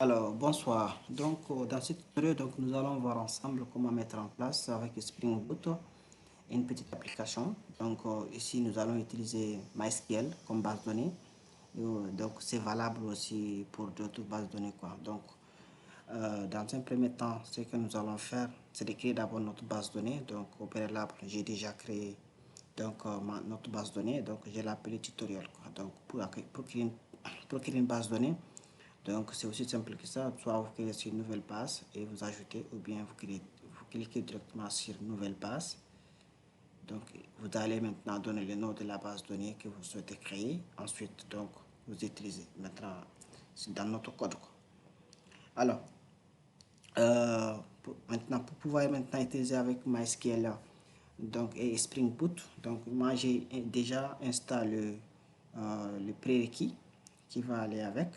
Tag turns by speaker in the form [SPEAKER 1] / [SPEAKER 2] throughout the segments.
[SPEAKER 1] Alors, bonsoir. Donc, dans cette tutoriel, nous allons voir ensemble comment mettre en place avec Spring Boot une petite application. Donc, ici, nous allons utiliser MySQL comme base de données. Donc, c'est valable aussi pour d'autres bases de données, quoi. Donc, dans un premier temps, ce que nous allons faire, c'est de créer d'abord notre base de données. Donc, au préalable, j'ai déjà créé notre base de données. Donc, je l'ai appelé tutoriel, quoi. Donc, pour créer une base de données, donc c'est aussi simple que ça. Soit vous créez sur une nouvelle base et vous ajoutez, ou bien vous cliquez directement sur nouvelle base. Donc vous allez maintenant donner le nom de la base de données que vous souhaitez créer. Ensuite, donc vous utilisez maintenant dans notre code, quoi. Alors, pour pouvoir maintenant utiliser avec MySQL donc, et Spring Boot, donc moi j'ai déjà installé le prérequis qui va aller avec.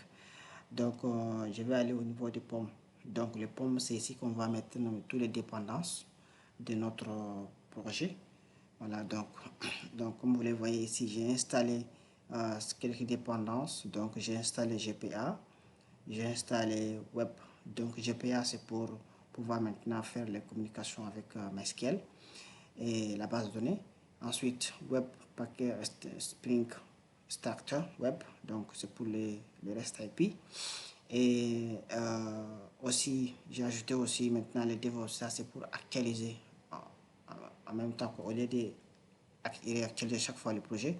[SPEAKER 1] Donc, je vais aller au niveau des pommes. Donc, les pommes, c'est ici qu'on va mettre toutes les dépendances de notre projet. Voilà, donc comme vous le voyez ici, j'ai installé quelques dépendances. Donc, j'ai installé GPA, j'ai installé Web. Donc, GPA, c'est pour pouvoir maintenant faire les communications avec MySQL et la base de données. Ensuite, Web Packet Spring Structure Web, donc c'est pour les REST IP. Et aussi, j'ai ajouté aussi maintenant les DevOps, ça c'est pour actualiser en même temps qu'au lieu de réactualiser chaque fois le projet.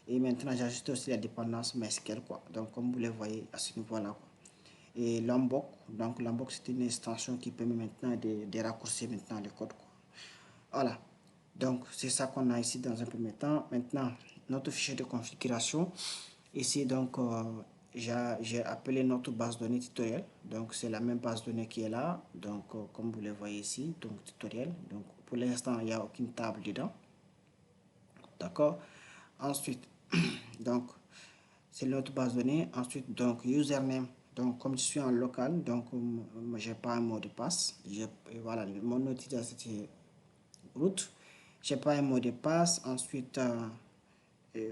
[SPEAKER 1] Et maintenant, j'ai ajouté aussi la dépendance MySQL, quoi. Donc, comme vous le voyez à ce niveau-là, quoi. Et Lombok, donc Lombok c'est une extension qui permet maintenant de raccourcir maintenant le code, quoi. Voilà, donc c'est ça qu'on a ici dans un premier temps. Maintenant, notre fichier de configuration. Ici, donc, j'ai appelé notre base de données tutoriel. Donc, c'est la même base de données qui est là. Donc, comme vous le voyez ici, donc tutoriel. Donc, pour l'instant, il n'y a aucune table dedans. D'accord. Ensuite, donc, c'est notre base de données. Ensuite, donc, username. Donc, comme je suis en local, donc, moi, j'ai pas un mot de passe. Voilà, mon utilisateur, c'est route. J'ai pas un mot de passe. Ensuite,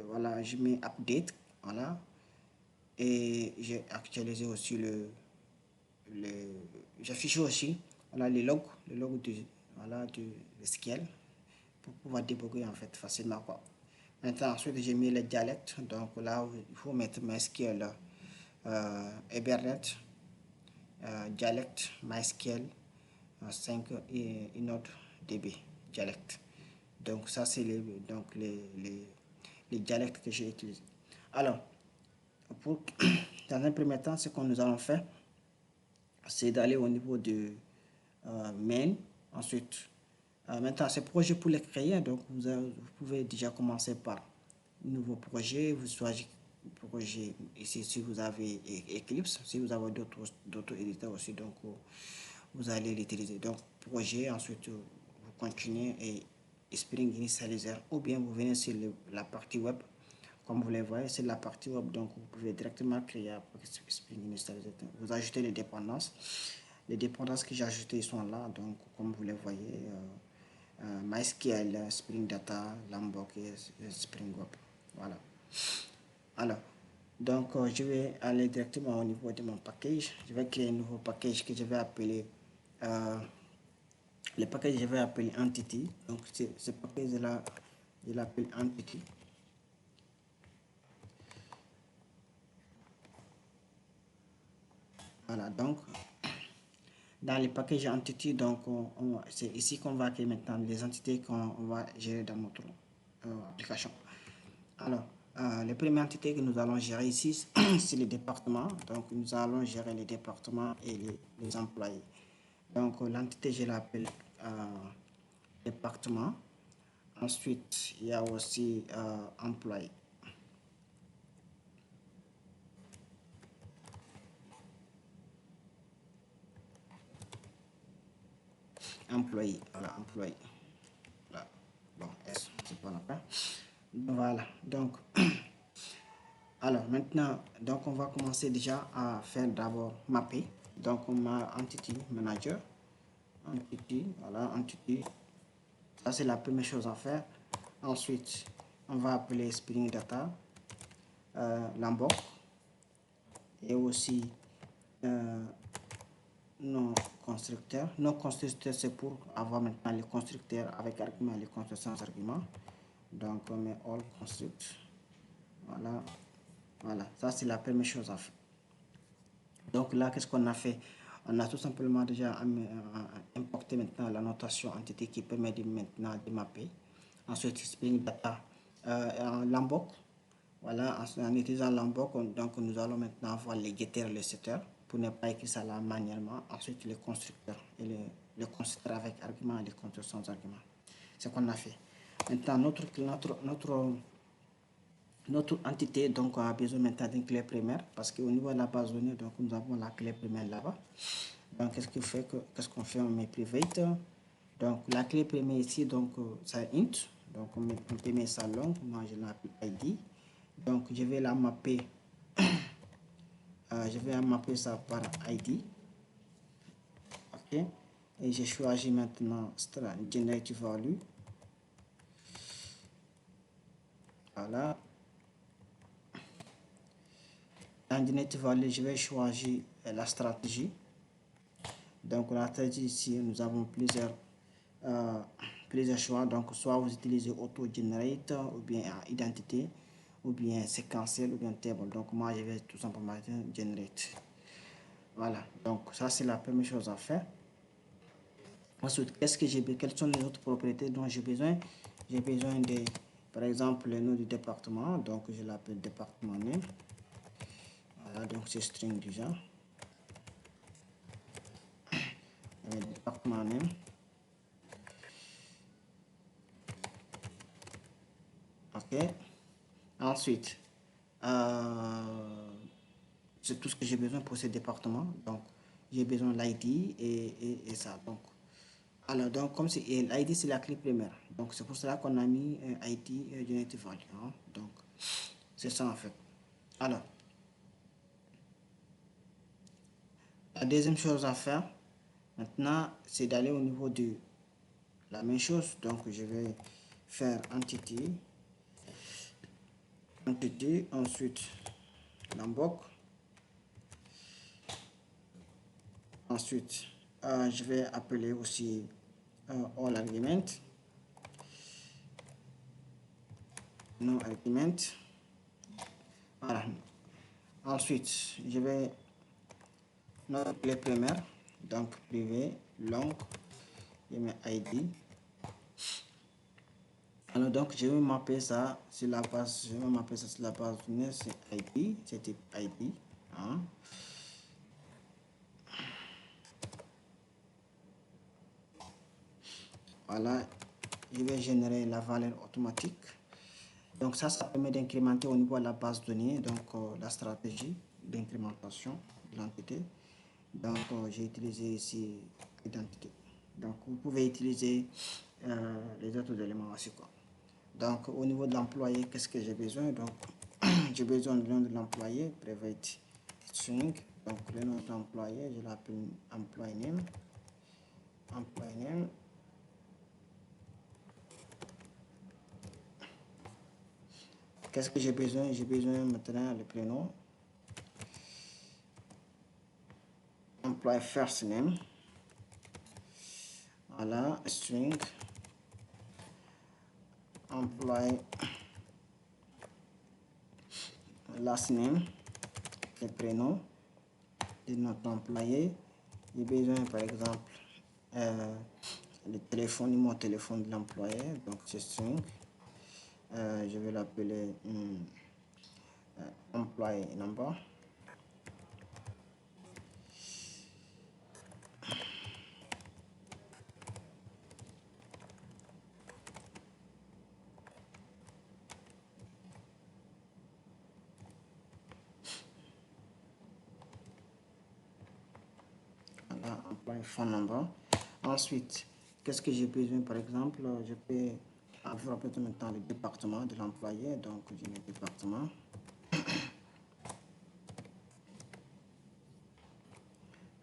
[SPEAKER 1] voilà, je mets update. Voilà. Et j'ai actualisé aussi le j'affiche aussi voilà, le log voilà, du SQL pour pouvoir débugger en fait facilement, quoi. Maintenant, ensuite, j'ai mis les dialectes. Donc là, il faut mettre MySQL Hibernate, dialecte, MySQL 5 et une autre DB dialecte. Donc ça, c'est les dialectes que j'ai utilisés. Alors, pour, dans un premier temps, ce que nous allons faire, c'est d'aller au niveau de main. Ensuite, maintenant, ce projet pour les créer, donc vous pouvez déjà commencer par un nouveau projet. Vous choisissez projet ici si vous avez Eclipse, si vous avez d'autres éditeurs aussi, donc vous allez l'utiliser. Donc, projet, ensuite, vous continuez et Spring Initializer, ou bien vous venez sur la partie web. Comme vous le voyez, c'est la partie web, donc vous pouvez directement créer avec Spring Initializer. Vous ajoutez les dépendances. Les dépendances que j'ai ajoutées sont là, donc comme vous le voyez, MySQL, Spring Data, Lombok et Spring Web. Voilà. Alors, donc je vais aller directement au niveau de mon package. Je vais créer un nouveau package que je vais appeler le package, je vais appeler Entity. Donc, ce package-là, je l'appelle Entity. Voilà, donc, dans les packages Entity, donc, c'est ici qu'on va créer maintenant les entités qu'on va gérer dans notre application. Alors, les premières entités que nous allons gérer ici, c'est les départements. Donc, nous allons gérer les départements et les employés. Donc, l'entité, je l'appelle département. Ensuite, il y a aussi employé. Employé, voilà, employé. Voilà. Bon, S, c'est pas la peine. Voilà, donc, alors maintenant, donc on va commencer déjà à faire d'abord mapper. Donc, on a Entity Manager. Entity, voilà, Entity. Ça, c'est la première chose à faire. Ensuite, on va appeler Spring Data, Lombok et aussi non constructeur. Non constructeur, c'est pour avoir maintenant les constructeurs avec argument et les constructeurs sans argument. Donc on met all construct. Voilà. Voilà, ça c'est la première chose à faire. Donc là, qu'est-ce qu'on a fait? On a tout simplement déjà importé maintenant la notation entité qui permet de maintenant de mapper. Ensuite, Spring Data en Lombok. Voilà, en utilisant Lombok, donc nous allons maintenant avoir les getters et les setters pour ne pas écrire ça là manuellement. Ensuite, les constructeurs et les constructeurs avec arguments et les constructeurs sans arguments. C'est ce qu'on a fait. Maintenant, notre entité donc a besoin maintenant d'une clé primaire parce qu'au niveau de la base de données, donc nous avons la clé primaire là-bas. Donc qu'est-ce qu'on fait? On met private. Donc la clé primaire ici, donc c'est int. Donc on peut mettre ça long. Moi je l'appelle id. Donc je vais la mapper. Je vais mapper ça par id. Ok. Et j'ai choisi maintenant generate value. Voilà. Dans generate value, je vais choisir la stratégie. Donc la stratégie ici, nous avons plusieurs choix. Donc soit vous utilisez auto-generate ou bien identité ou bien séquentiel ou bien table. Donc moi je vais tout simplement generate. Voilà, donc ça c'est la première chose à faire. Ensuite, quelles sont les autres propriétés dont j'ai besoin? J'ai besoin de, par exemple, le nom du département. Donc je l'appelle département name. Voilà, donc c'est string du genre. Département name. Ok. Ensuite, c'est tout ce que j'ai besoin pour ce département. Donc, j'ai besoin de l'ID et ça. Donc, alors, donc, comme c'est l'ID, c'est la clé primaire. Donc, c'est pour cela qu'on a mis ID Generative Value. Hein. Donc, c'est ça en fait. Alors, la deuxième chose à faire, maintenant, c'est d'aller au niveau de la même chose. Donc, je vais faire entity, ensuite, Lombok. Ensuite, je vais appeler aussi all argument, no argument. Voilà. Ensuite, je vais notre clé primaire, donc privé, long, je mets ID. Alors donc je vais mapper ça sur la base, je vais mapper ça sur la base de données, c'est ID, c'est type ID. Hein. Voilà, je vais générer la valeur automatique. Donc ça permet d'incrémenter au niveau de la base de données, donc la stratégie d'incrémentation de l'entité. Donc j'ai utilisé ici identité. Donc vous pouvez utiliser les autres éléments aussi quoi. Donc au niveau de l'employé, qu'est-ce que j'ai besoin? Donc j'ai besoin du nom de l'employé, private string. Donc le nom de l'employé, je l'appelle employee name. Employee name. Qu'est-ce que j'ai besoin? J'ai besoin maintenant le prénom. Employee first name. Voilà, string. Employee last name, le prénom de notre employé. J'ai besoin par exemple le téléphone, numéro de téléphone de l'employé, donc c'est string. Je vais l'appeler employee number. Voilà, employee phone number. Ensuite, qu'est-ce que j'ai besoin par exemple? Je peux avoir maintenant le département de l'employé, donc je mets département.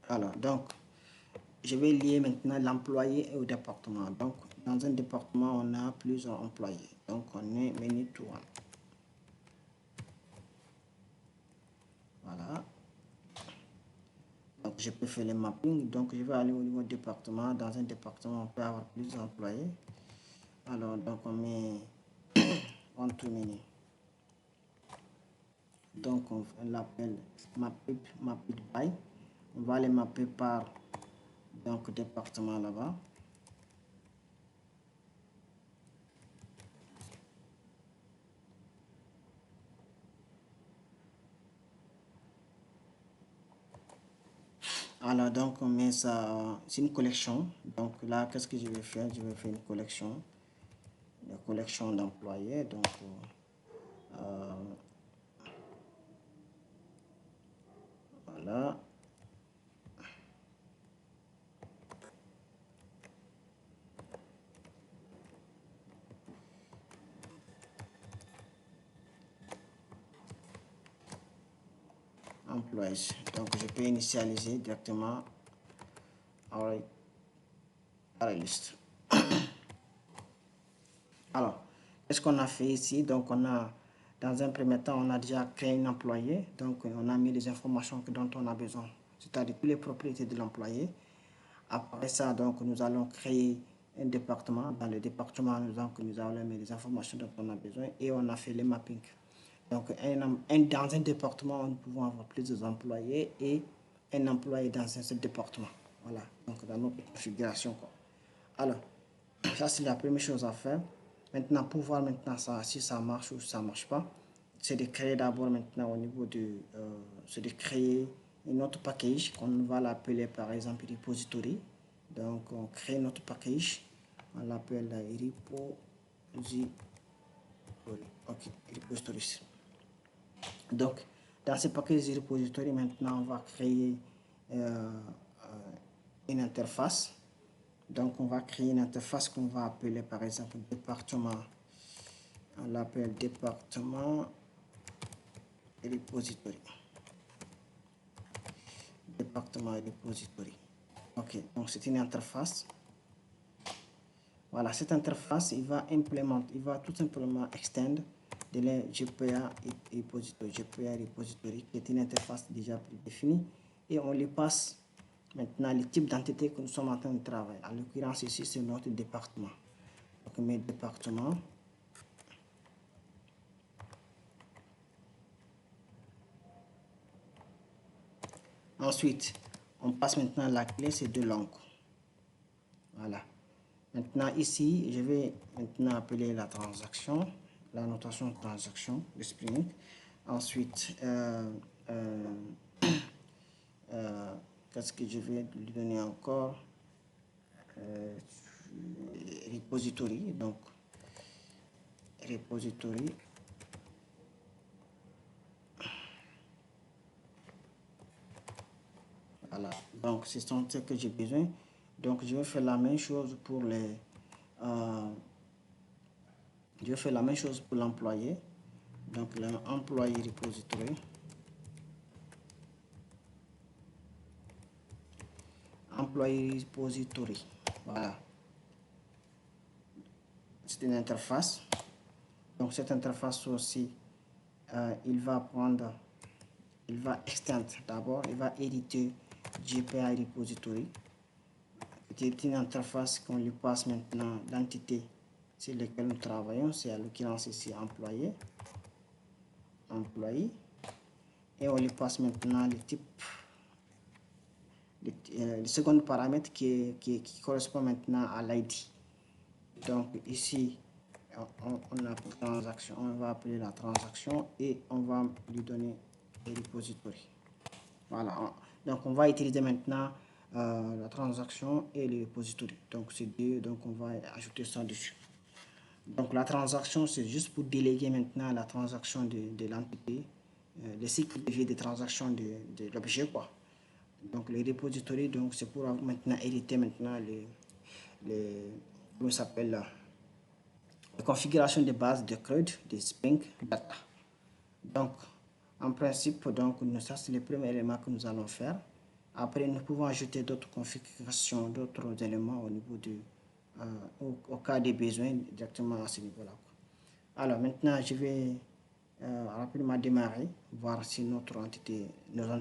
[SPEAKER 1] Alors, donc, je vais lier maintenant l'employé au département. Donc, dans un département, on a plusieurs employés. Donc, on est many to one. Voilà. je peux faire le mapping. Donc, je vais aller au niveau département. Dans un département, on peut avoir plus d'employés. Alors, donc, on met on termine. Donc, on l'appelle mapped by. On va les mapper par donc département là-bas. Alors, donc, on met ça, c'est une collection. Donc, là, qu'est-ce que je vais faire? Je vais faire une collection d'employés. Donc, voilà. Employees. Donc, je peux initialiser directement à la liste. Alors, qu'est-ce qu'on a fait ici? Donc, on a, dans un premier temps, on a déjà créé un employé. Donc, on a mis les informations dont on a besoin, c'est-à-dire toutes les propriétés de l'employé. Après ça, donc, nous allons créer un département. Dans le département, nous allons mettre les informations dont on a besoin et on a fait le mapping. Donc, dans un département, nous pouvons avoir plusieurs employés et un employé dans un seul département. Voilà, donc dans notre configuration, quoi. Alors, ça, c'est la première chose à faire. Maintenant, pour voir maintenant ça, si ça marche ou si ça ne marche pas, c'est de créer d'abord maintenant au niveau de... c'est de créer une autre package qu'on va l'appeler par exemple repository. Donc, on crée notre package. On l'appelle repository. Ok, repository. Donc, dans ce package de repository, maintenant, on va créer une interface. Donc, on va créer une interface qu'on va appeler par exemple département. On l'appelle département repository. Département repository. Ok, donc c'est une interface. Voilà, cette interface, il va tout simplement extendre de la GPA repository, qui est une interface déjà prédéfinie, et on lui passe maintenant le type d'entité que nous sommes en train de travailler. En l'occurrence, ici, c'est notre département. Donc, on met département. Ensuite, on passe maintenant la clé, c'est de langues. Voilà. Maintenant, ici, je vais maintenant appeler la transaction, la notation de transaction de Spring. Ensuite, qu'est-ce que je vais lui donner encore? Repository, donc repository. Voilà, donc c'est ce que j'ai besoin. Donc je vais faire la même chose pour les je vais faire la même chose pour l'employé. Donc l'employé repository. Employé repository. Voilà. C'est une interface. Donc cette interface aussi, il va extendre d'abord, il va éditer GPA repository. C'est une interface qu'on lui passe maintenant l'entité sur laquelle nous travaillons, c'est à l'occurrence ici employé, et on lui passe maintenant le type, le second paramètre qui correspond maintenant à l'ID. Donc ici, on a transaction, on va appeler la transaction et on va lui donner le repository. Voilà, donc on va utiliser maintenant la transaction et le repository. Donc c'est deux, donc on va ajouter ça dessus. Donc la transaction, c'est juste pour déléguer maintenant la transaction de l'entité, le cycle de vie des transactions de l'objet, quoi. Donc le repository, donc c'est pour maintenant hériter maintenant comment s'appelle là, la configuration de base de CRUD, de Spring Data. Donc en principe, donc ça c'est le premier élément que nous allons faire. Après, nous pouvons ajouter d'autres configurations, d'autres éléments au niveau de au cas des besoins directement à ce niveau-là. Alors maintenant, je vais rapidement démarrer, voir si nos entités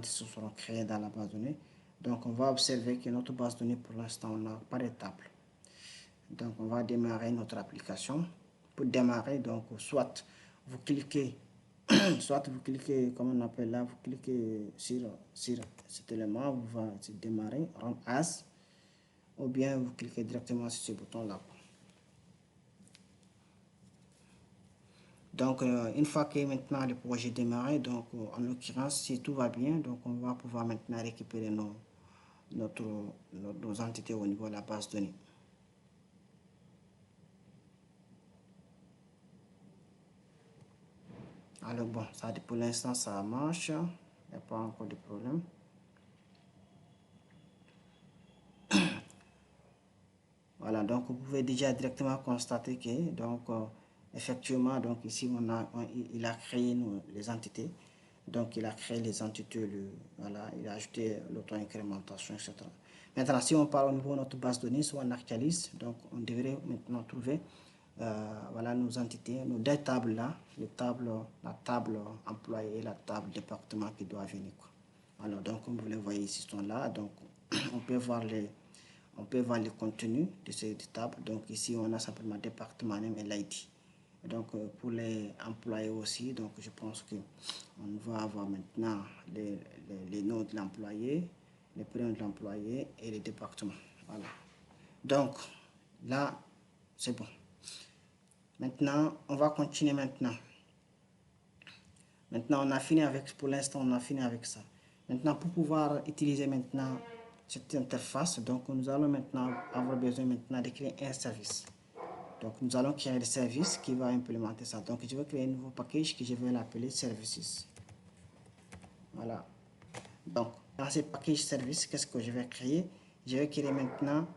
[SPEAKER 1] seront créées dans la base de données. Donc on va observer que notre base de données pour l'instant, on n'a pas de table. Donc on va démarrer notre application. Pour démarrer, donc soit vous cliquez, comme on appelle là, vous cliquez sur cet élément, vous va démarrer, run as, ou bien vous cliquez directement sur ce bouton là. Donc une fois que maintenant le projet est démarré, donc en l'occurrence si tout va bien, donc on va pouvoir maintenant récupérer nos entités au niveau de la base de données. Alors bon, ça pour l'instant ça marche, il n'y a pas encore de problème. Voilà, donc vous pouvez déjà directement constater que donc effectivement donc ici il a créé les entités. Donc il a créé les entités, voilà, il a ajouté l'auto-incrémentation, etc. Maintenant, si on parle au niveau de notre base de données, si on actualise, donc on devrait maintenant trouver voilà, nos entités, nos deux tables là, la table employé et la table département qui doit venir. Quoi. Alors, donc comme vous le voyez ici, sont là, donc on peut voir les contenus de ces tables. Donc ici, on a simplement département name et l'ID. Donc pour les employés aussi, donc je pense que on va avoir maintenant les noms de l'employé, les prénoms de l'employé et les départements. Voilà. Donc là, c'est bon. Maintenant, on va continuer maintenant. Maintenant, on a fini avec, pour l'instant, on a fini avec ça. Maintenant, pour pouvoir utiliser maintenant cette interface, donc nous allons maintenant avoir besoin maintenant de créer un service. Donc, nous allons créer le service qui va implémenter ça. Donc, je vais créer un nouveau package que je vais l'appeler Services. Voilà. Donc, dans ce package service, qu'est-ce que je vais créer? Je vais créer maintenant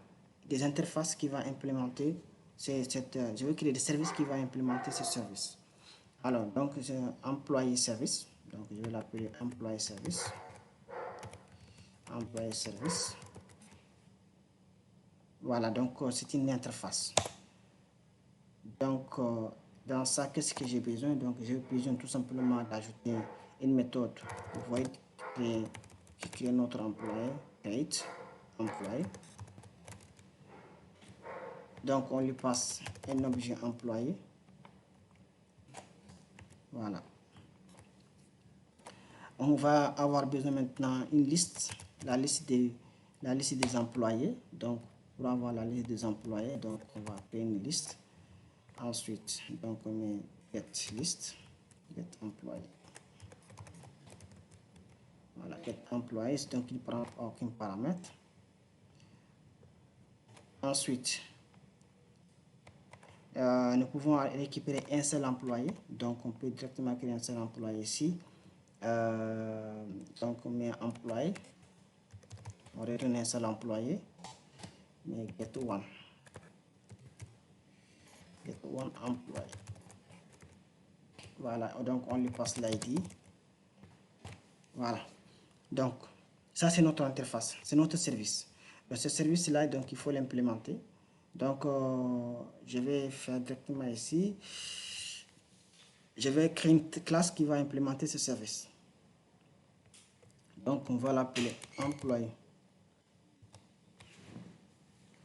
[SPEAKER 1] des interfaces qui vont implémenter je vais créer des services qui vont implémenter ce service. Alors, donc, c'est employé service. Donc, je vais l'appeler employé service. Employé service. Voilà, donc, c'est une interface. Donc, dans ça, qu'est-ce que j'ai besoin? Donc, j'ai besoin tout simplement d'ajouter une méthode void qui crée notre employé, create employé. Donc, on lui passe un objet employé. Voilà. On va avoir besoin maintenant une liste, la liste des employés. Donc, pour avoir la liste des employés, donc on va créer une liste. Ensuite, donc on met get list, get employé. Voilà, get employés, donc il ne prend aucun paramètre. Ensuite, nous pouvons récupérer un seul employé, donc on peut directement créer un seul employé ici. Donc on met employé, on retourne un seul employé, mais get one employé. Voilà, donc on lui passe l'ID. Voilà, donc ça c'est notre interface, c'est notre service. Donc, ce service là, donc il faut l'implémenter. Donc je vais faire directement ici. Je vais créer une classe qui va implémenter ce service. Donc on va l'appeler employé.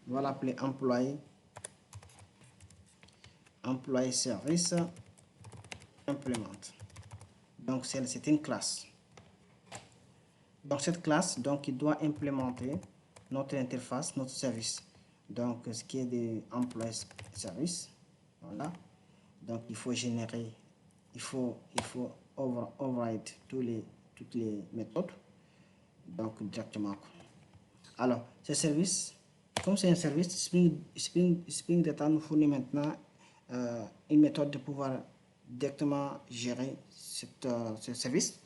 [SPEAKER 1] On va l'appeler employé service implémente. Donc c'est une classe. Donc cette classe, donc il doit implémenter notre interface, notre service. Donc ce qui est de employé service. Voilà. Donc il faut générer, il faut override toutes les méthodes. Donc directement. Alors, ce service, comme c'est un service, Spring Data nous fournit maintenant une méthode de pouvoir directement gérer ce service.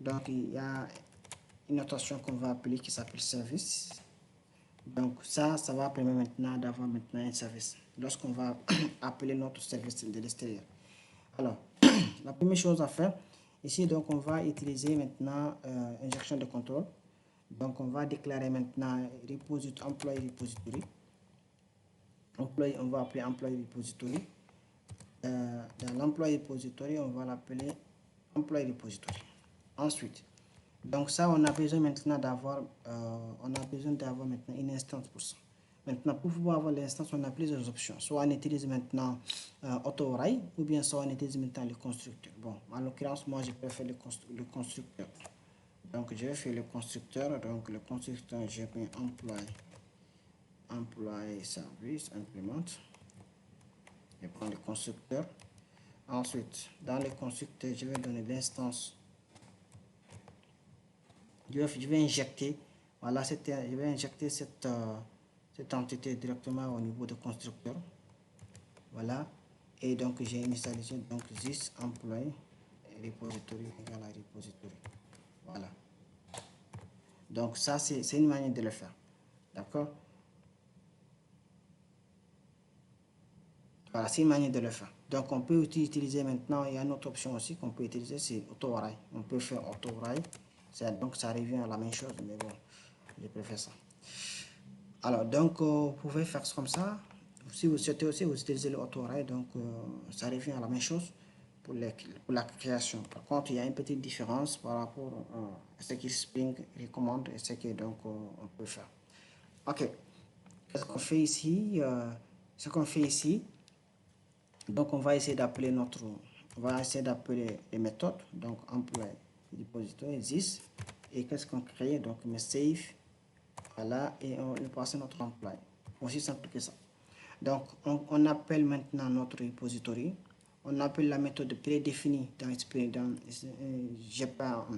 [SPEAKER 1] Donc, il y a une notation qu'on va appeler qui s'appelle service. Donc, ça va permettre maintenant d'avoir maintenant un service lorsqu'on va appeler notre service de l'extérieur. Alors, la première chose à faire, ici, donc, on va utiliser maintenant injection de contrôle. Donc, on va déclarer maintenant employé repository. On va appeler employé repository. Dans l'employé repository, on va l'appeler employé repository. Ensuite, Donc ça, on a besoin maintenant d'avoir maintenant une instance pour ça. Maintenant, pour pouvoir avoir l'instance, on a plusieurs options. Soit on utilise maintenant AutoRay, ou bien soit on utilise maintenant le constructeur. Bon, en l'occurrence, moi, je préfère le constructeur. Donc, je vais faire le constructeur. Donc, le constructeur, je vais employé service, implémente. Je prends le constructeur. Ensuite, dans le constructeur, je vais donner l'instance. Je vais injecter, voilà, je vais injecter cette entité directement au niveau de constructeur. Voilà. Et donc, j'ai initialisé donc this employee repository égale à repository. Voilà. Donc, ça, c'est une manière de le faire. D'accord? Voilà, c'est une manière de le faire. Donc, on peut utiliser maintenant, il y a une autre option aussi qu'on peut utiliser, c'est AutoRay. On peut faire AutoRay. Donc, ça revient à la même chose, mais bon, je préfère ça. Alors, donc, vous pouvez faire comme ça. Si vous souhaitez aussi, vous utilisez le AutoRay, donc ça revient à la même chose pour la création. Par contre, il y a une petite différence par rapport à ce que Spring recommande et ce que donc on peut faire. Ok, ce qu'on fait ici, donc on va essayer d'appeler les méthodes, donc employé repository this, et qu'est-ce qu'on crée, donc mais save, voilà, et on lui passe notre employé. Aussi simple que ça. Donc on appelle maintenant notre repository, on appelle la méthode prédéfinie dans GPA,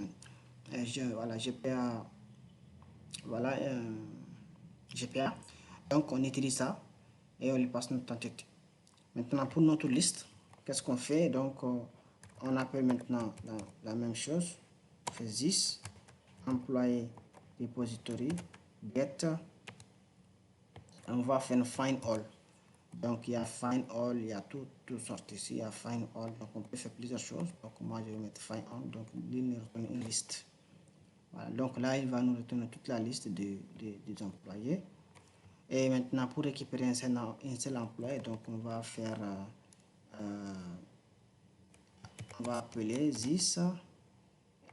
[SPEAKER 1] GPA. Donc on utilise ça et on lui passe notre entité. Maintenant pour notre liste, qu'est-ce qu'on fait? Donc on appelle maintenant la même chose, on fait this, employé repository, get, on va faire un find all. Donc il y a find all, il y a tout sorti ici, il y a find all, donc on peut faire plusieurs choses. Donc moi je vais mettre find all, donc il nous retourne une liste. Voilà, donc là il va nous retourner toute la liste des employés. Et maintenant pour récupérer un seul employé, donc on va faire, on va appeler this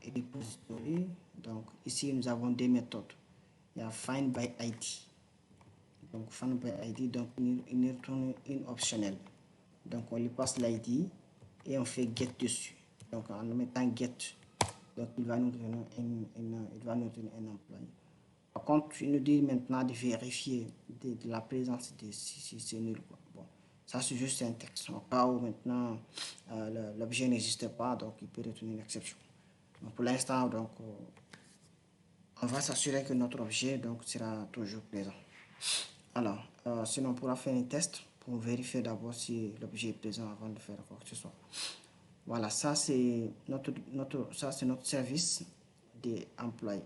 [SPEAKER 1] repository. Donc ici nous avons deux méthodes. Il y a find by ID. Donc find by ID, donc il nous retourne une optionnelle. Donc on lui passe l'ID et on fait get dessus. Donc en mettant get, donc il va nous donner un employé. Par contre, il nous dit maintenant de vérifier de la présence de si c'est nul, quoi. Bon, ça c'est juste un texte. En cas où maintenant l'objet n'existe pas, donc il peut retourner une exception. Donc pour l'instant, donc on va s'assurer que notre objet donc sera toujours présent. Alors, sinon on pourra faire un test pour vérifier d'abord si l'objet est présent avant de faire quoi que ce soit. Voilà, ça c'est notre service des employés.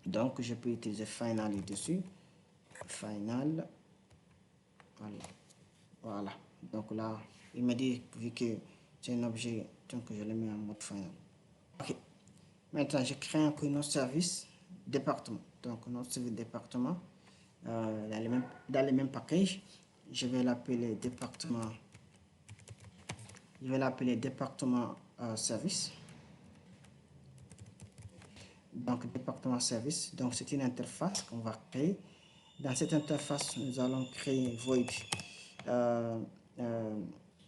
[SPEAKER 1] Donc je peux utiliser final dessus. Final. Voilà. Donc là, il me dit vu que c'est un objet, donc je le mets en mode final. Ok. Maintenant, je crée un notre service département. Donc notre service département, dans les mêmes packages, je vais l'appeler département. Je vais l'appeler département service. Donc département service. Donc c'est une interface qu'on va créer. Dans cette interface, nous allons créer void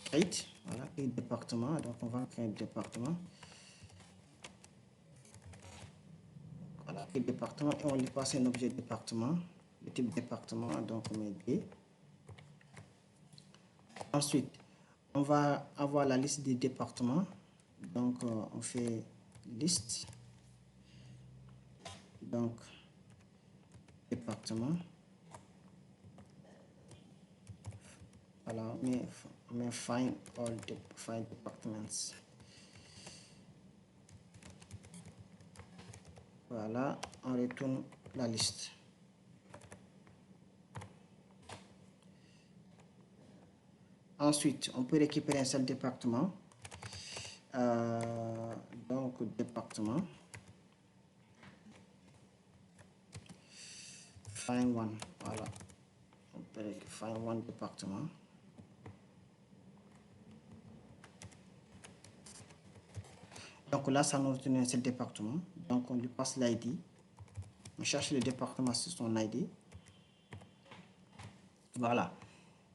[SPEAKER 1] create, voilà, et département. Donc on va créer un département. Voilà, et département, et on lui passe un objet département, le type département, donc on met D. Ensuite, on va avoir la liste des départements. Donc on fait liste. Donc département. Voilà, on met find all departments. Voilà, on retourne la liste. Ensuite, on peut récupérer un seul département. Donc, département. Find one. Voilà. On peut find one département. Donc là, ça nous retient c'est le département. Donc on lui passe l'ID. On cherche le département sur son ID. Voilà.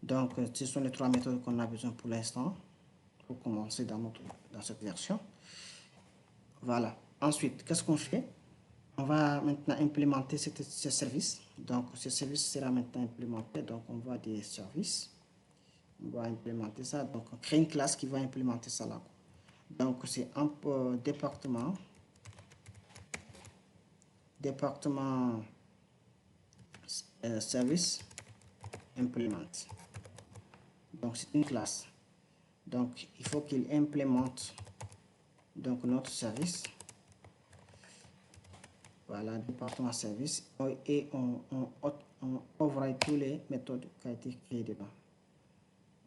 [SPEAKER 1] Donc ce sont les trois méthodes qu'on a besoin pour l'instant pour commencer dans cette version. Voilà. Ensuite, qu'est-ce qu'on fait? On va maintenant implémenter ce service. Donc ce service sera maintenant implémenté. Donc on va des services. On va implémenter ça. Donc on crée une classe qui va implémenter ça là. Donc c'est un département service implement. Donc c'est une classe. Donc il faut qu'il implémente donc notre service. Voilà, département service, et on override tous les méthodes qui ont été créées dedans.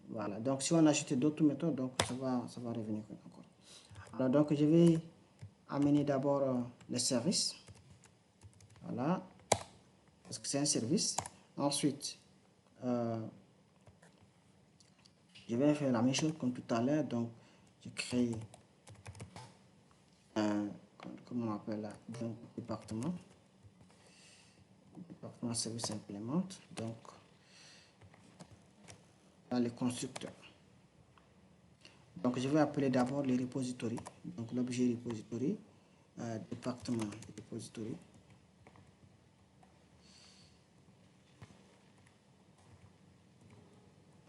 [SPEAKER 1] Voilà, donc si on ajoute d'autres méthodes, donc ça va revenir encore. Alors donc je vais amener d'abord le service. Voilà, parce que c'est un service. Ensuite, je vais faire la même chose comme tout à l'heure. Donc je crée comment on appelle là, donc département service implémente. Donc dans les constructeurs. Donc je vais appeler d'abord les repositories. Donc l'objet repository, département repository.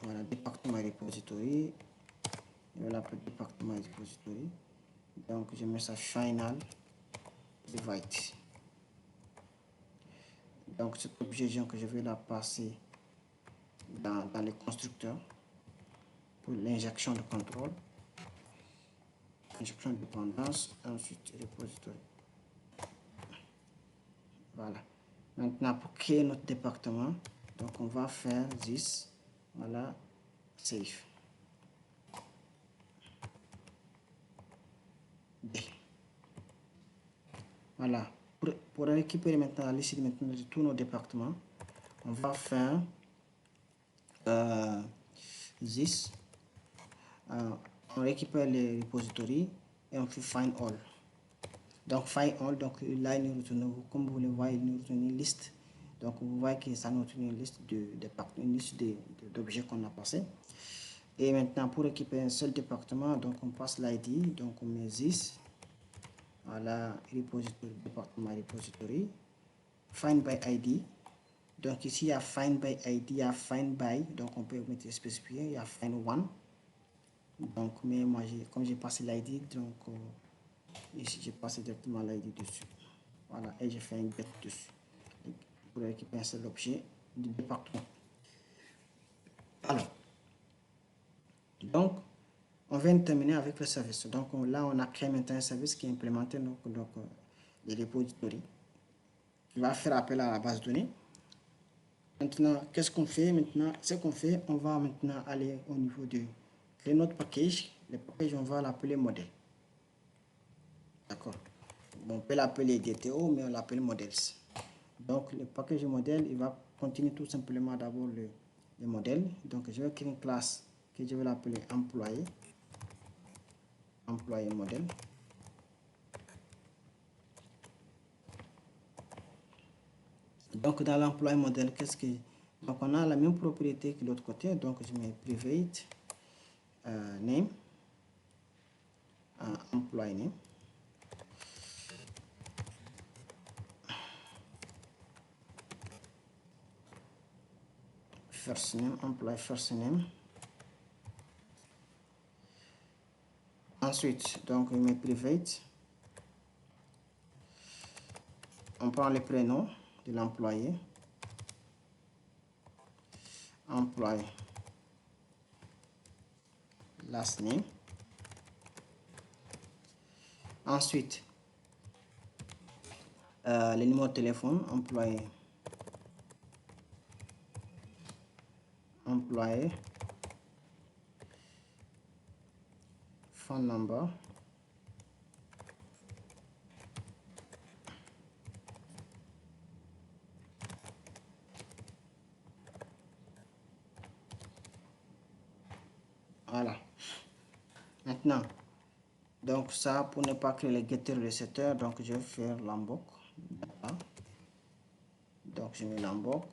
[SPEAKER 1] Voilà, département repository. Je vais l'appeler département repository. Donc je mets ça final divide. Donc cet objet que je vais la passer dans les constructeurs pour l'injection de contrôle. Injection de dépendance, ensuite repository. Voilà. Maintenant pour créer notre département, donc on va faire this. Voilà, save. Voilà, pour récupérer maintenant la liste maintenant de tous nos départements, on va faire this. On récupère les repositories et on fait find all. Donc find all, donc là il nous retourne, comme vous le voyez, il nous retourne une liste. Donc vous voyez que ça nous retourne une liste d'objets qu'on a passé. Et maintenant pour récupérer un seul département, donc on passe l'ID, donc on met this. Voilà, repository, département repository, find by ID. Donc ici il y a find by ID, il y a find by, donc on peut mettre spécifier, il y a find one. Donc mais moi comme j'ai passé l'ID, donc ici j'ai passé directement l'ID dessus. Voilà, et j'ai fait un get dessus pour récupérer un seul objet du département. Alors, donc on vient de terminer avec le service. Donc là on a créé maintenant un service qui est implémenté donc les repositories, qui va faire appel à la base de données. Maintenant, qu'est-ce qu'on fait maintenant? Ce qu'on fait, on va maintenant aller au niveau de créer notre package. Le package, on va l'appeler modèle. D'accord. Bon, on peut l'appeler DTO, mais on l'appelle modèles. Donc, le package modèle, il va contenir tout simplement d'abord le modèle. Donc, je vais créer une classe que je vais l'appeler employé. Employé modèle. Donc, dans l'employé modèle, donc, on a la même propriété que l'autre côté. Donc, je mets private name, employee name. First name, employee first name. Ensuite, donc, je mets private. On prend le prénom de l'employé. Employee last name. Ensuite, le numéro de téléphone, employé phone number. Voilà. Maintenant, Donc ça, pour ne pas créer les getter et les setters, donc je vais faire Lombok. Voilà. Donc je mets Lombok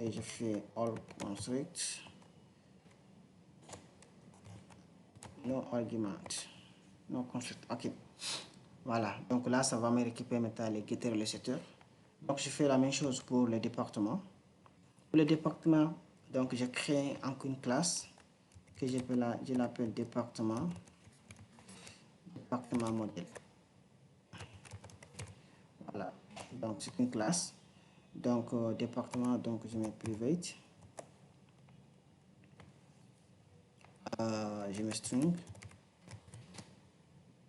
[SPEAKER 1] et je fais all construct, no argument, no construct. Ok. Voilà. Donc là, ça va me récupérer maintenant les getter et les setters. Donc je fais la même chose pour les départements. Pour le département, donc je crée encore une classe que je l'appelle département modèle. Voilà, donc c'est une classe. Donc département, donc je mets private, je mets string,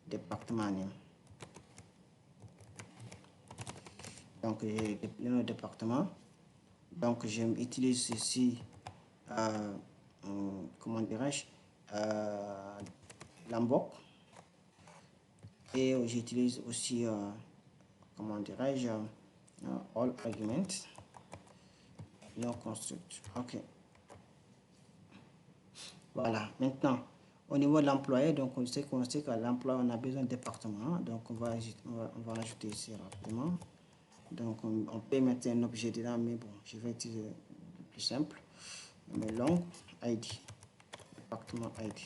[SPEAKER 1] département name. Donc j'ai le nom département. Donc j'utilise ici comment dirais-je, Lombok, et j'utilise aussi comment dirais-je, all arguments, no construct. Ok. Voilà. Maintenant, au niveau de l'employé, donc on sait qu'à l'emploi on a besoin de département. Donc on va ajouter ici rapidement. Donc on peut mettre un objet dedans, mais bon, je vais utiliser le plus simple. Mais long ID, département ID.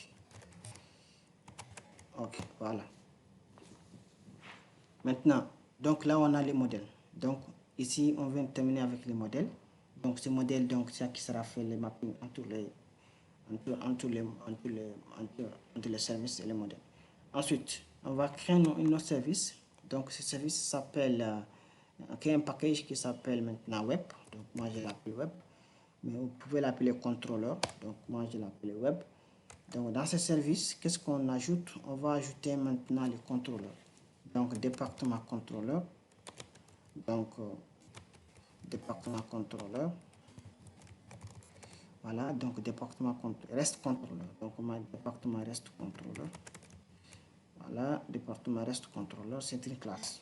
[SPEAKER 1] Ok, voilà. Maintenant, donc là on a les modèles. Donc ici on vient de terminer avec les modèles. Donc ce modèle, donc ça qui sera fait les mappings entre les services et les modèles. Ensuite, on va créer un autre service. Donc ce service s'appelle un package qui s'appelle maintenant web. Donc moi je l'appelle web, mais vous pouvez l'appeler contrôleur. Donc moi je l'appelle web. Donc dans ce service, qu'est-ce qu'on ajoute? On va ajouter maintenant les contrôleurs. Donc département contrôleur. Donc département contrôleur. Voilà, donc département reste contrôleur. Donc on a département reste contrôleur. Voilà, département reste contrôleur, c'est une classe.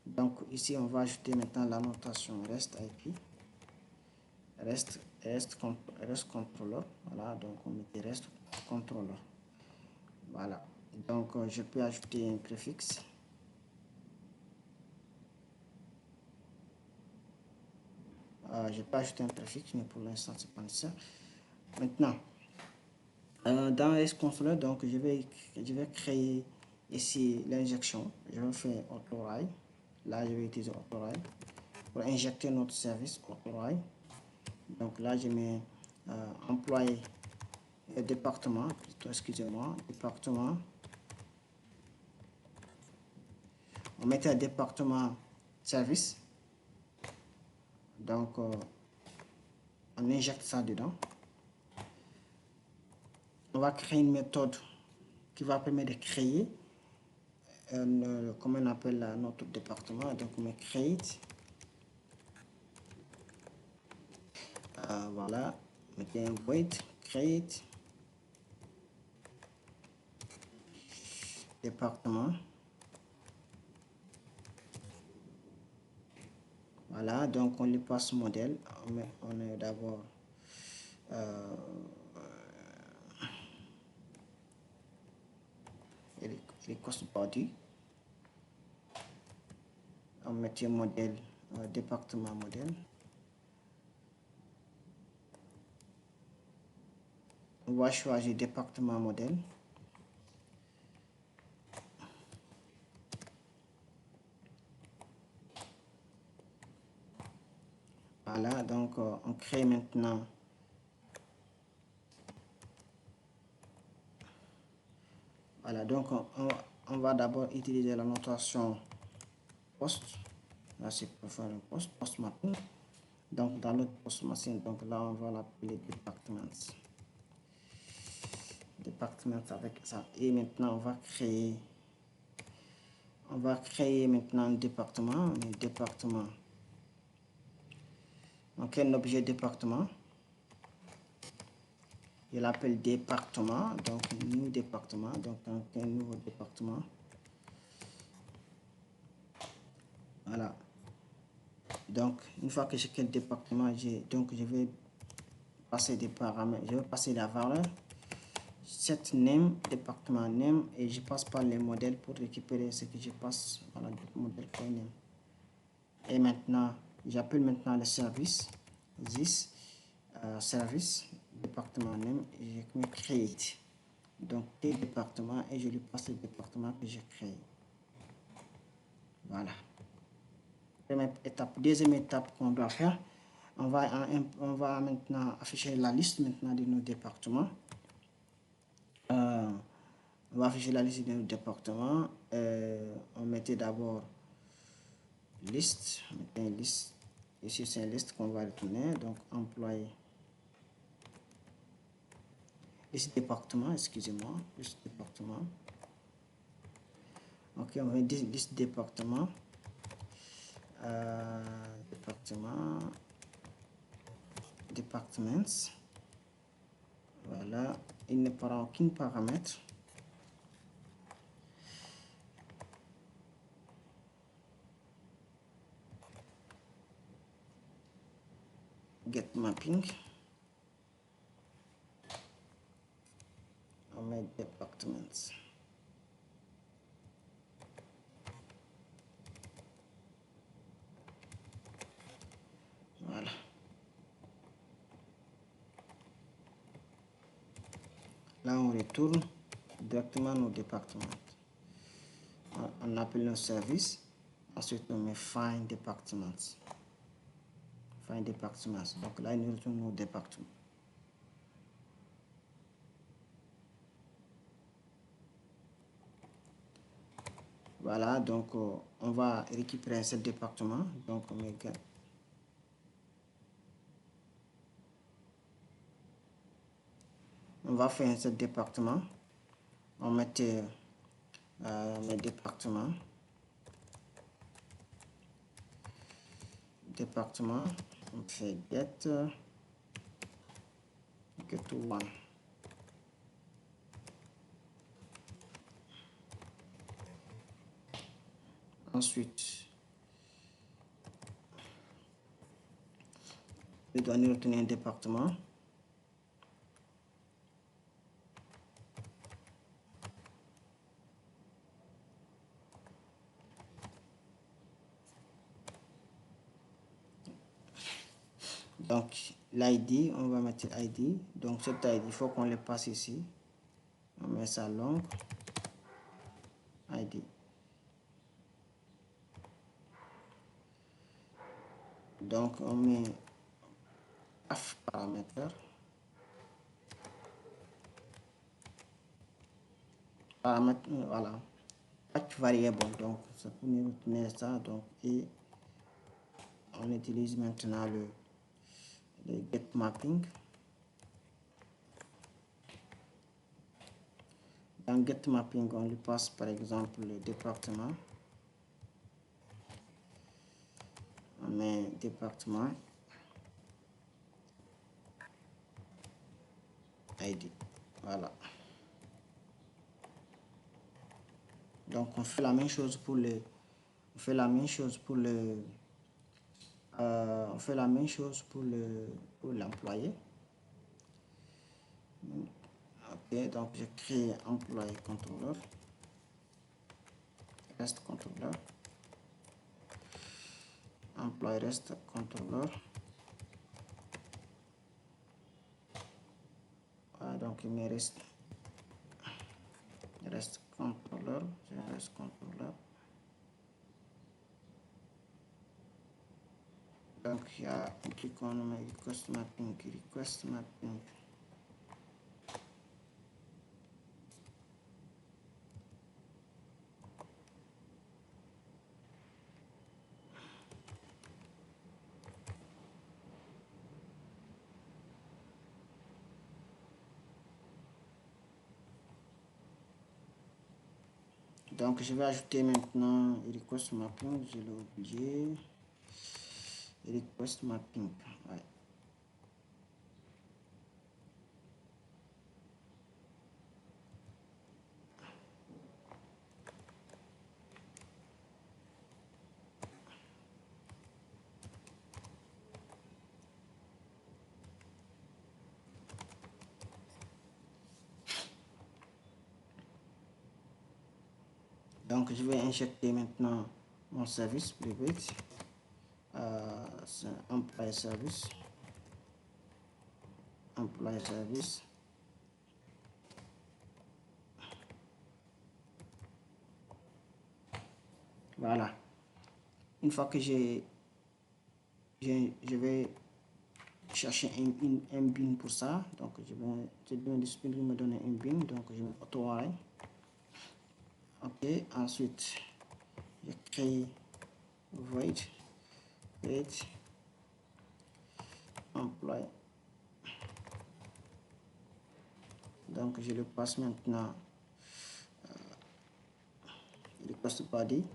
[SPEAKER 1] Donc ici on va ajouter maintenant la notation rest IP, reste contrôleur. Voilà, donc on met reste contrôleur. Voilà, donc je peux ajouter un préfixe. Je peux ajouter un préfixe, mais pour l'instant c'est pas nécessaire. Maintenant, dans rest contrôleur, donc je vais créer ici l'injection. Je vais faire autoride. Là, je vais utiliser autoride pour injecter notre service autoride. Donc là, je mets employé département, plutôt, excusez-moi, département. On mettait un département service. Donc, on injecte ça dedans. On va créer une méthode qui va permettre de créer, comment on appelle notre département. Donc, on met create. Voilà, mettez un void, create, département. Voilà, donc on lui passe modèle. On est d'abord les cost body. On met un modèle, département modèle. On va choisir département modèle. Voilà, donc on crée maintenant voilà, donc on va d'abord utiliser la notation post. Là c'est pour faire un post mapping. Donc dans notre post machine, donc là on va l'appeler département avec ça. Et maintenant on va créer maintenant un département. Donc un objet département. Je l'appelle département, donc new département, donc un nouveau département. Voilà. Donc une fois que j'ai quel département, je vais passer des paramètres, je vais passer la valeur. set name, département name, et je passe par les modèles pour récupérer ce que je passe. Voilà, modèle.name. Et maintenant, j'appelle maintenant le service, this service, département name, et je mets create. Donc, tes départements, et je lui passe le département que j'ai créé. Voilà. Première étape. Deuxième étape qu'on doit faire, on va maintenant afficher la liste maintenant de nos départements. On va afficher la liste de nos départements. On mettait d'abord liste. On mettait une liste. Ici, c'est une liste qu'on va retourner. Donc, employé. Liste département, excusez-moi. Liste département. Ok, on met liste département. Département. Departments. Voilà. Il ne prend aucun paramètre. Get mapping. On met departments. Voilà. Là, on retourne directement nos départements. On appelle nos services. Ensuite, on met find departments. Find departments. Donc là, il nous retourne nos départements. Voilà, donc on va récupérer ce département. Donc on met get. On va faire ce département. On met mes départements. Département. On fait get one. Ensuite, je dois nous retenir un département. Donc, l'ID, on va mettre ID. Donc, cet ID, il faut qu'on le passe ici. On met ça long. ID. Donc, on met F paramètre. Paramètre, voilà. Path variable. Donc, ça pour nous retenir ça. Donc, et on utilise maintenant le get mapping. Dans get mapping, on lui passe par exemple le département. On met département ID. Voilà. Donc on fait la même chose pour le on fait la même chose pour le on fait la même chose pour l'employé. Ok, donc je crée employé contrôleur, reste contrôleur, employé reste contrôleur. Voilà, donc il me reste contrôleur, je reste contrôleur. Donc il y a un clic on met request mapping. Donc je vais ajouter maintenant request mapping, je l'ai oublié. Request mapping. Ouais. Donc je vais injecter maintenant mon service private, c'est employé service, employé service. Voilà. Une fois que je vais chercher un bin pour ça. Donc je vais disponible me donner un bin. Donc je mets auto array. Ok. Ensuite, je crée void employé. Donc je le passe maintenant request body.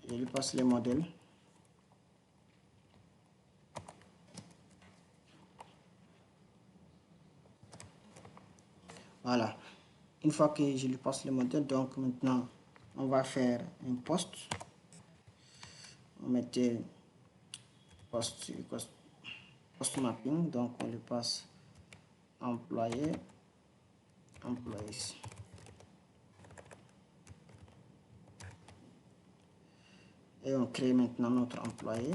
[SPEAKER 1] Je lui passe les modèles. Voilà. Une fois que je lui passe le modèle, donc maintenant on va faire un post. On mettait post mapping, donc on lui passe employé, employees. Et on crée maintenant notre employé.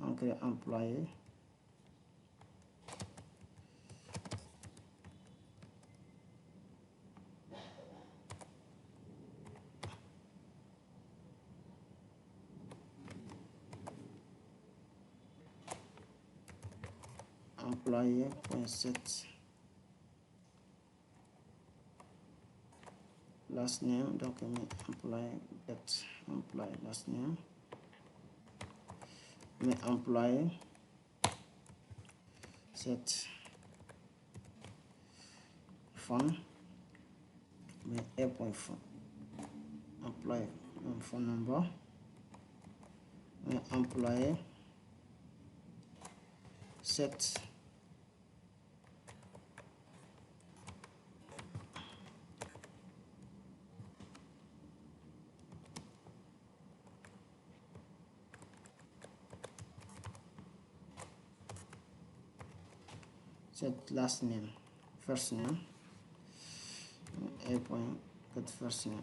[SPEAKER 1] On crée employé. Employé.set last name, donc on met employé get employé last name, mais employé set phone, mais a.phone employé phone number, mais employé set last name, first name, a.get first name.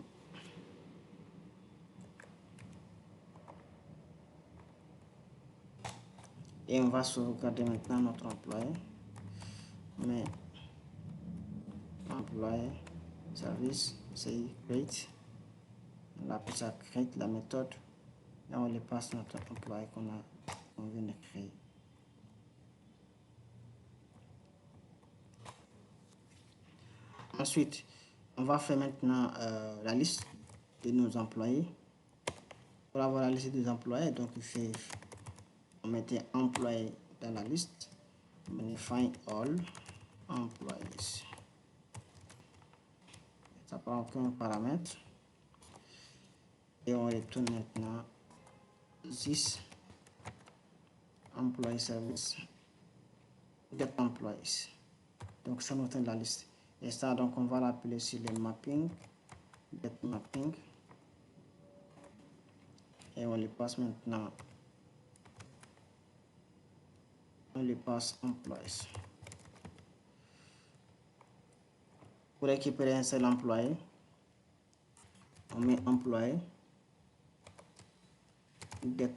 [SPEAKER 1] Et on va sauvegarder maintenant notre employé, mais employé service, c'est create, on appelle ça create la méthode, et on les passe notre employé qu'on vient de créer. Ensuite, on va faire maintenant la liste de nos employés. Pour avoir la liste des employés, donc on mettait employé dans la liste, on met find all employees. Ça prend aucun paramètre et on retourne maintenant this employee service get employees. Donc ça nous donne la liste. Et ça, donc on va l'appeler sur le mapping, get mapping. Et on lui passe maintenant, on lui passe employees. Pour récupérer un seul employé, on met employé, get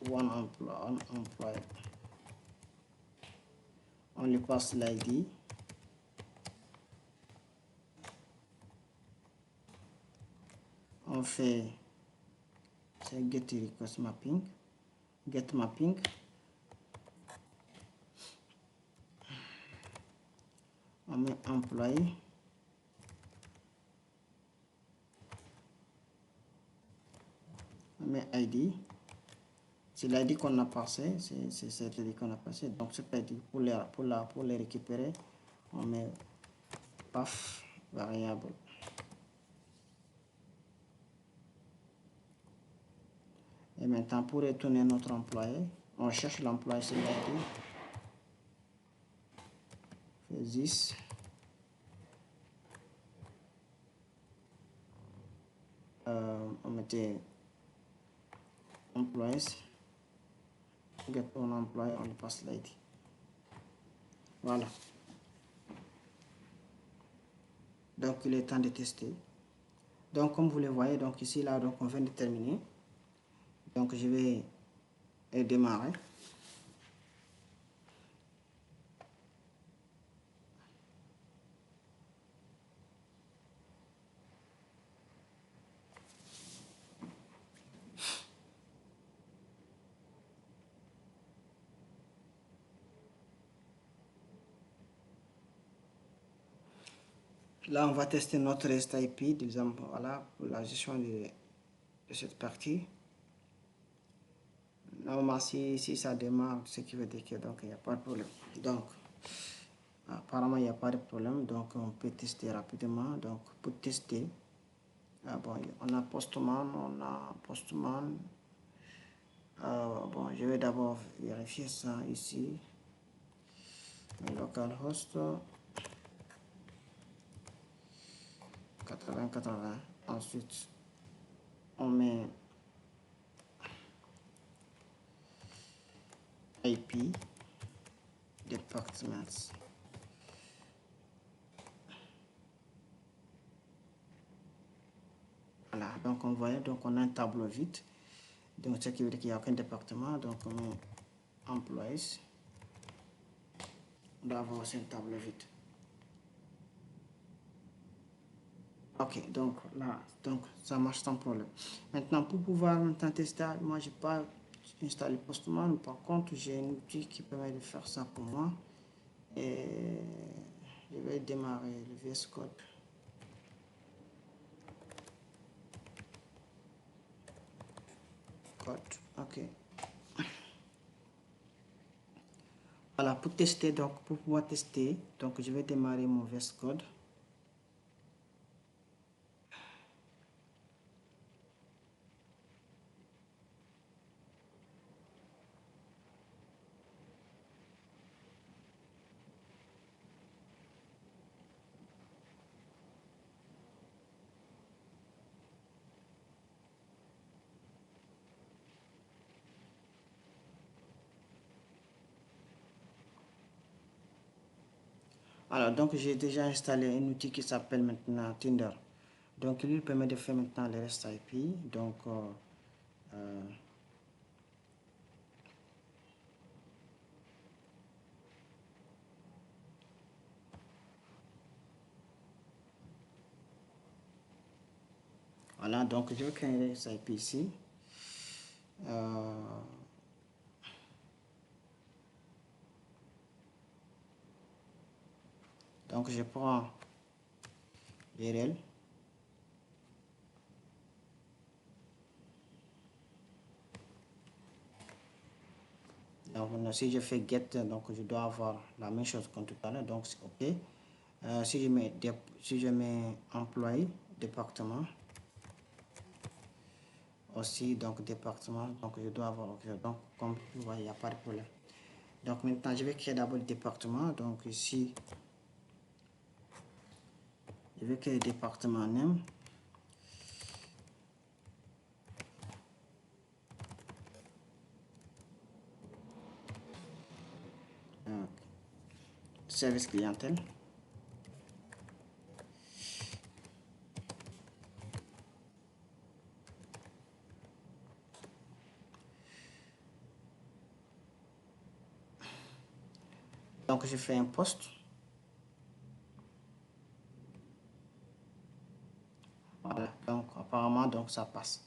[SPEAKER 1] one employee. On lui passe l'ID. On fait get request mapping, get mapping. On met employé. On met ID. C'est l'ID qu'on a passé, c'est cette ID qu'on a passé. Donc c'est ID pour les récupérer, on met path variable. Et maintenant pour retourner notre employé, on cherche l'employé sur l'ID. This on mettait employees get on employee, on passe l'ID. Voilà. Donc, il est temps de tester. Donc, comme vous le voyez, donc ici, là, donc on vient de terminer. Donc, je vais démarrer. Là, on va tester notre REST IP, disons, voilà, pour la gestion de cette partie. Normalement, si ça démarre, ce qui veut dire que donc il n'y a pas de problème. Donc, apparemment, il n'y a pas de problème. Donc, on peut tester rapidement. Donc, pour tester, bon, on a Postman, bon, je vais d'abord vérifier ça ici. Localhost 8080. Ensuite, on met IP departments. Voilà, donc on voit, donc on a un tableau vide. Donc, ce qui veut dire qu'il n'y a aucun département. Donc, on met employees. On doit avoir aussi un tableau vide. Ok, donc là, donc ça marche sans problème. Maintenant, pour pouvoir maintenant tester, moi, je n'ai pas installé Postman. Par contre, j'ai un outil qui permet de faire ça pour moi. Et je vais démarrer le VS Code. Ok. Voilà, pour tester, donc pour pouvoir tester, donc je vais démarrer mon VS Code. Alors, donc j'ai déjà installé un outil qui s'appelle maintenant Tinder. Donc, il lui permet de faire maintenant le REST IP. Donc, voilà, donc je vais créer un REST IP ici. Donc, je prends l'URL. Donc, si je fais get, donc je dois avoir la même chose que tout à l'heure, donc c'est OK. Si je mets employé, département, aussi, donc département, donc je dois avoir OK. Donc, comme vous voyez, il n'y a pas de problème. Donc, maintenant, je vais créer d'abord le département. Donc, ici, je vais créer le département name. Service clientèle. Donc, je fais un post. Voilà, donc apparemment, donc ça passe.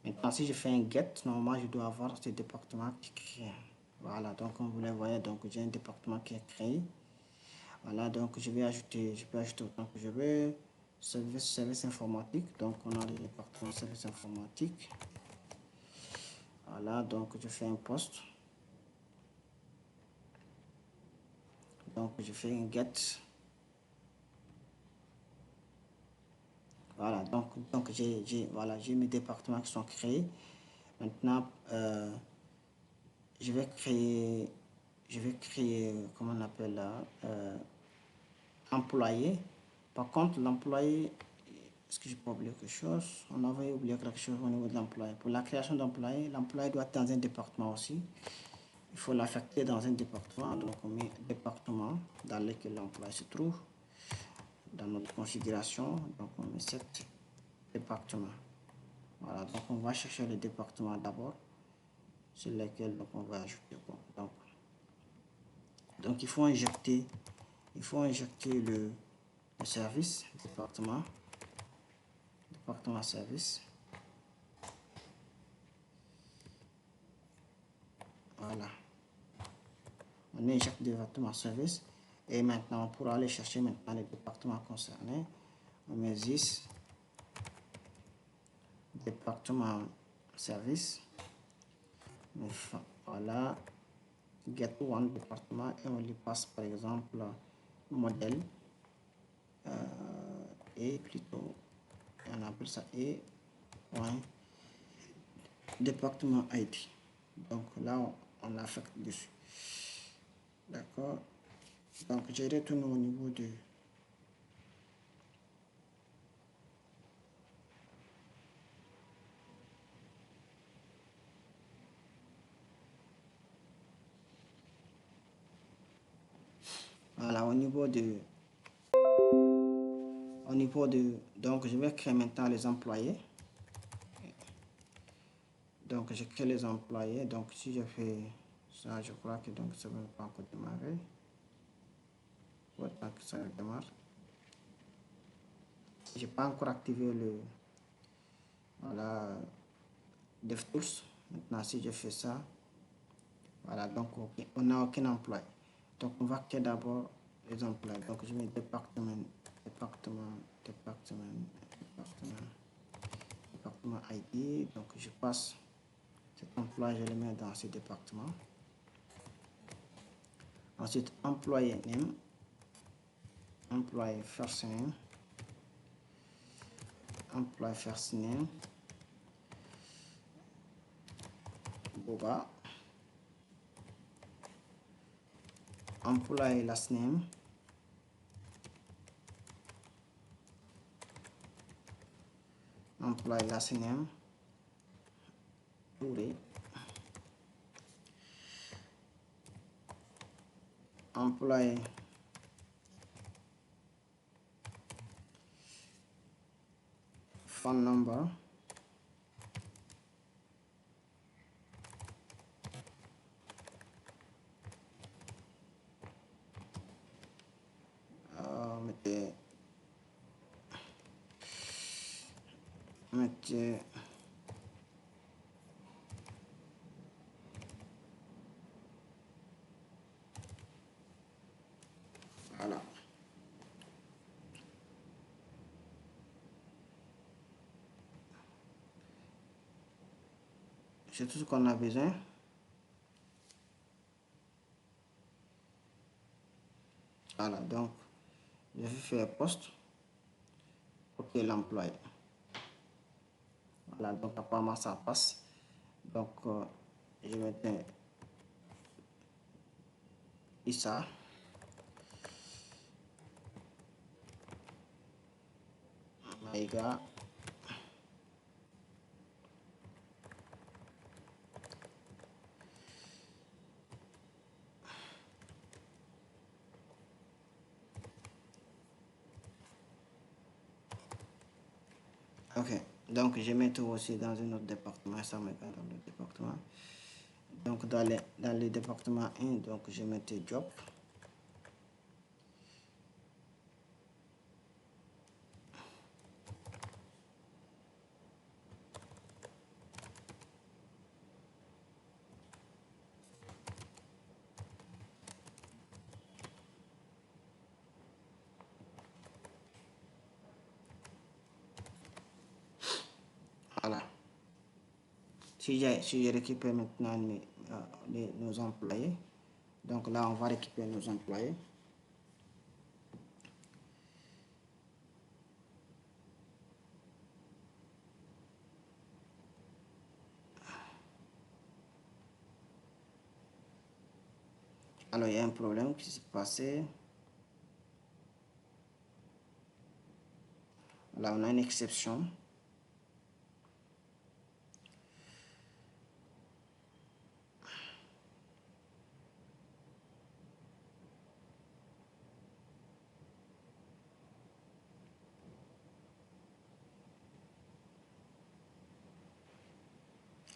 [SPEAKER 1] Maintenant, si je fais un get, normalement, je dois avoir ce département qui est créé. Voilà, donc comme vous le voyez, donc j'ai un département qui est créé. Voilà, donc je peux ajouter autant que je veux. Service informatique, donc on a le département service informatique. Voilà, donc je fais un post. Donc je fais un get. Voilà, donc j'ai mes départements qui sont créés. Maintenant, je vais créer, comment on appelle là, employé. Par contre, l'employé, est-ce que je peux oublier quelque chose? On avait oublié quelque chose au niveau de l'employé. Pour la création d'employé, l'employé doit être dans un département aussi. il faut l'affecter dans un département. Donc on met département dans lequel l'emploi se trouve. Dans notre configuration, donc on met cet département. Voilà, donc on va chercher le département d'abord, sur lequel donc on va ajouter. Donc il faut injecter le service, département service. Voilà. On injecte le département service. Et maintenant, pour aller chercher maintenant les départements concernés, on met this département service. Voilà. Get one département et on lui passe par exemple modèle et plutôt on appelle ça et point département ID. Donc là on affecte dessus. D'accord. Donc je retourne au niveau de voilà, au niveau de donc je vais créer maintenant les employés. Donc je crée les employés. Donc si je fais ça, je crois que donc ça ne va pas encore démarrer. Tant que ça démarre. J'ai pas encore activé le voilà DevTools. Maintenant si je fais ça, voilà, donc on n'a aucun emploi. Donc on va créer d'abord les emplois. Donc je mets département ID. Donc je passe cet emploi, je le mets dans ce département. Ensuite employé name, employé first name, employé first name, Boba, employé last name, employé last name, Touré, employé phone number, mettez voilà. C'est tout ce qu'on a besoin. Voilà, donc je vais faire poste pour que l'employé. Voilà, donc apparemment ça passe. Donc je mettais Issa. Maïga. Ok, donc je mets tout aussi dans un autre département, ça me dans le département. Donc dans le département 1, donc je mettais job. Voilà. Si je récupère maintenant nos employés, donc là on va récupérer nos employés. Alors il y a un problème qui s'est passé. Là on a une exception.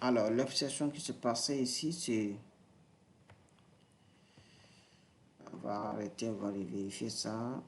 [SPEAKER 1] Alors, l'obsession qui se passait ici, c'est... On va arrêter, on va aller vérifier ça.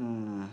[SPEAKER 1] Hmm.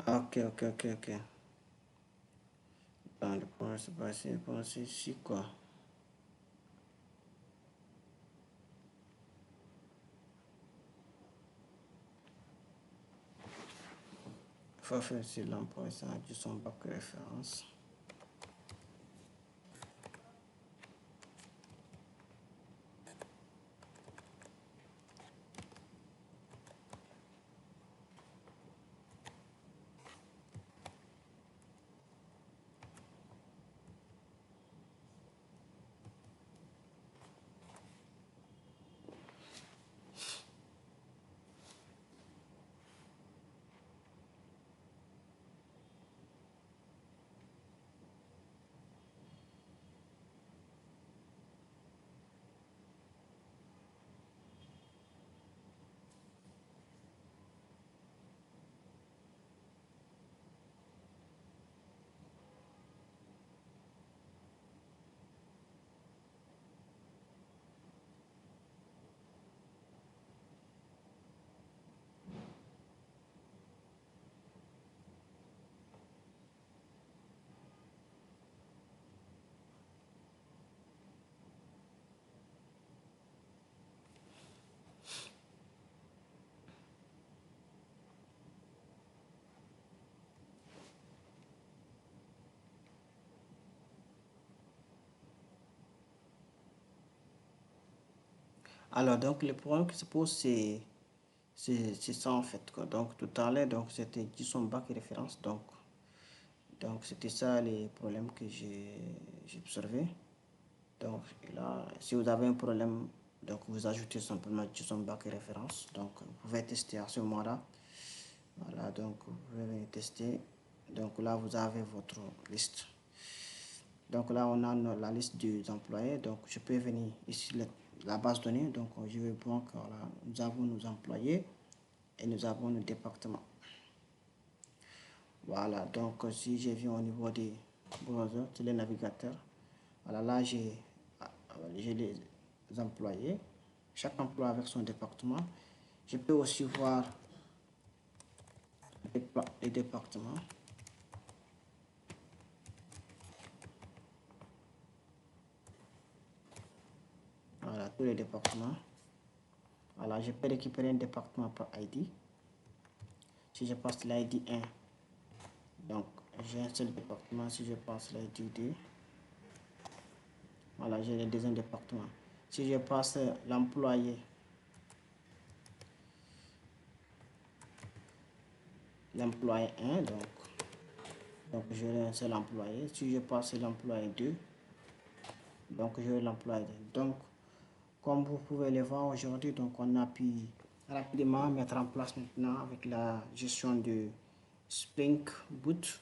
[SPEAKER 1] Ok, ok, ok, ok. Dans le point, c'est passé, c'est ici, quoi. Faut faire sur l'emploi, ça a son bac référence. Alors, donc, le problème qui se pose, c'est ça en fait, quoi. Donc, tout à l'heure, donc, c'était JSON back référence. Donc c'était ça les problèmes que j'ai observé. Donc, là, si vous avez un problème, donc vous ajoutez simplement JSON back référence. Donc, vous pouvez tester à ce moment-là. Voilà, donc vous pouvez tester. Donc là, vous avez votre liste. Donc là, on a la liste des employés. Donc, je peux venir ici, la base de données. Donc, je vais voir que voilà, nous avons nos employés et nous avons nos départements. Voilà, donc si je viens au niveau des browsers, c'est les navigateurs. Voilà, là, j'ai les employés. Chaque emploi avec son département. Je peux aussi voir les départements. Voilà, tous les départements. Voilà, je peux récupérer un département par ID. Si je passe l'ID 1, donc j'ai un seul département. Si je passe l'ID 2, voilà, j'ai le deuxième département. Si je passe l'employé, l'employé 1, donc j'ai un seul employé. Si je passe l'employé 2, donc j'ai l'employé 2. Donc, comme vous pouvez le voir aujourd'hui, donc on a pu rapidement mettre en place maintenant avec la gestion de Spring Boot,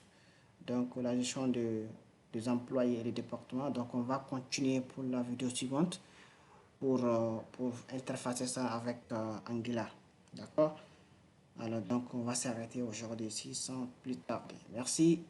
[SPEAKER 1] donc la gestion des employés et des départements. Donc on va continuer pour la vidéo suivante pour interfacer ça avec Angular. D'accord? Alors donc on va s'arrêter aujourd'hui ici sans plus tarder. Merci.